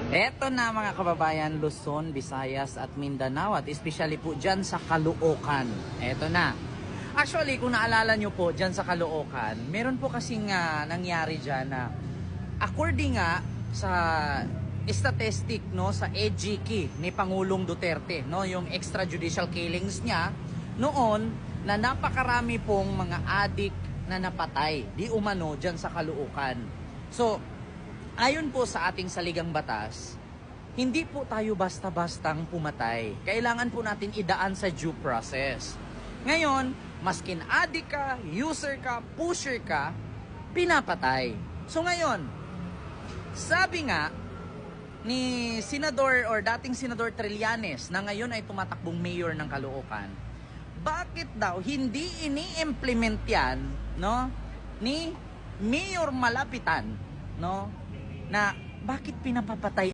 Eto na mga kababayan, Luzon, Visayas at Mindanao at especially po dyan sa Caloocan. Eto na. Actually, kung naalala nyo po dyan sa Caloocan, meron po kasing nangyari dyan na according nga sa statistic no, sa EJK ni Pangulong Duterte, no, yung extrajudicial killings niya, noon na napakarami pong mga adik na napatay di umano dyan sa Caloocan. So, ayon po sa ating saligang batas, hindi po tayo basta-bastang pumatay. Kailangan po natin idaan sa due process. Ngayon, maskin addict ka, user ka, pusher ka, pinapatay. So ngayon, sabi nga ni Senador or dating Senador Trillanes na ngayon ay tumatakbong mayor ng Caloocan, bakit daw hindi ini-implement yan, no, ni Mayor Malapitan, no, na bakit pinapapatay